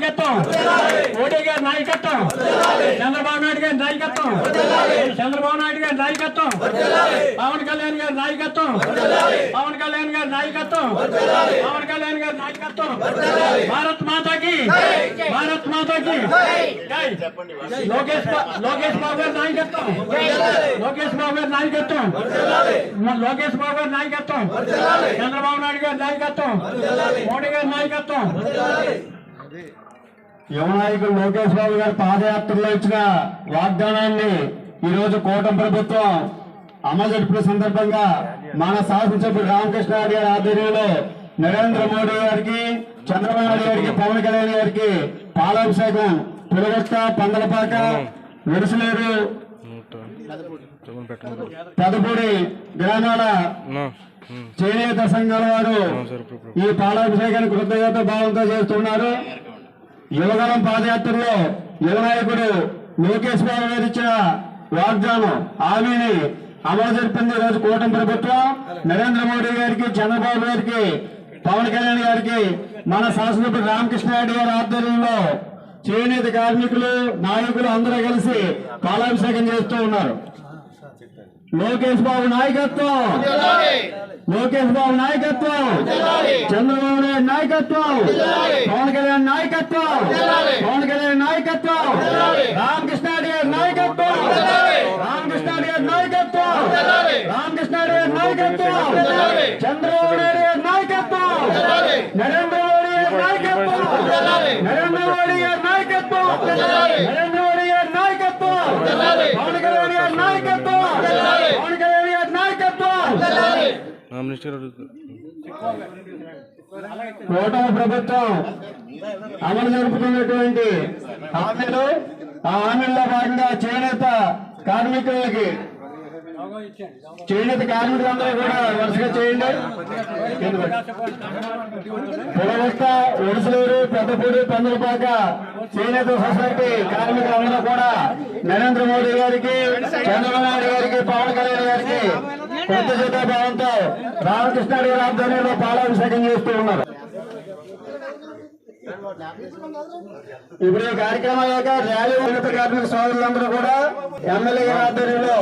నాయకత్వం, మోడీ గారి నాయకత్వం, చంద్రబాబు నాయుడు గారి నాయకత్వం, చంద్రబాబు నాయుడు గారి నాయకత్వం, పవన్ కళ్యాణ్ గారి నాయకత్వం, పవన్ కళ్యాణ్ గారి నాయకత్వం, పవన్ కళ్యాణ్ గారి నాయకత్వం, భారత్ మాతాకి, భారత్ మాతాకి జై. లోకేష్ బాబు గారి నాయకత్వం, లోకేష్ బాబు గారి నాయకత్వం, లోకేష్ బాబు గారి నాయకత్వం, చంద్రబాబు నాయుడు గారి నాయకత్వం, మోడీ గారి నాయకత్వం. యువ నాయకుడు లోకేష్ బాబు గారు పాదయాత్రలో ఇచ్చిన వాగ్దానాన్ని ఈరోజు కూటమి ప్రభుత్వం అమలు జరిపిన సందర్భంగా మన శాసనసభ్యుడు రామకృష్ణారెడ్డి గారి ఆధ్వర్యంలో నరేంద్ర మోడీ గారికి, చంద్రబాబు నాయుడు గారికి, పవన్ కళ్యాణ్ గారికి పాలాభిషేకం పులగొట్ట, పందలపాక, విడుసలేరు, పెదపూడి గ్రామాల చేనేత సంఘాల వారు ఈ పాలాభిషేకాన్ని కృతజ్ఞత భావంతో చేస్తున్నారు. యువగలం పాదయాత్రలో యువ నాయకుడు లోకేష్ బాబు గారు ఇచ్చిన వాగ్దానం హామీని అమలు జరిపింది ఈరోజు కూటమి ప్రభుత్వం. నరేంద్ర మోడీ గారికి, చంద్రబాబు గారికి, పవన్ కళ్యాణ్ గారికి మన శాసనసభ్యుడు రామకృష్ణారెడ్డి గారి ఆధ్వర్యంలో చేనేత కార్మికులు, నాయకులు అందరూ కలిసి పాలాభిషేకం చేస్తూ ఉన్నారు. లోకేష్ బాబు నాయకత్వం, లోకేష్ బాబు నాయకత్వం, చంద్రబాబు నాయుడు నాయకత్వం, పవన్ కళ్యాణ్ నాయకత్వం, పవన్ కళ్యాణ్ నాయకత్వం, రామకృష్ణారెడ్డి గారి నాయకత్వం, రామకృష్ణారెడ్డి గారి నాయకత్వం, రామకృష్ణారెడ్డి గారి నాయకత్వం, చంద్రబాబు నాయుడు గారి నాయకత్వం, నరేంద్ర మోడీ గారి నాయకత్వం, నరేంద్ర మోడీ గారి నాయకత్వం, నరేంద్ర మోడీ గారి నాయకత్వం, పవన్ కళ్యాణ్ గారి నాయకత్వం, పవన్ కళ్యాణ్ గారి నాయకత్వం. కూటమి ప్రభుత్వం అమలు జరుపుతున్నటువంటి హామీలు, ఆ హామీల్లో భాగంగా చేనేత కార్మికులకి, చేనేత కార్మికులందరూ కూడా వరుసగా చేయండి. పులగొట్ట, ఒడిసలూరు, పెద్దపూడి, పందులపాక చేనేత సొసైటీ కార్మికులందరూ కూడా నరేంద్ర మోడీ గారికి, చంద్రబాబు నాయుడు గారికి, పవన్ కళ్యాణ్ గారికి కృతజ్ఞతా భావంతో రామకృష్ణారెడ్డి గారి ఆధ్వర్యంలో పాలాభిషేకం చేస్తూ ఉన్నారు. ఇప్పుడు ఈ కార్యక్రమం యొక్క ర్యాలీ ఉన్నత కార్మిక సోదరులందరూ కూడా ఎమ్మెల్యే గారి ఆధ్వర్యంలో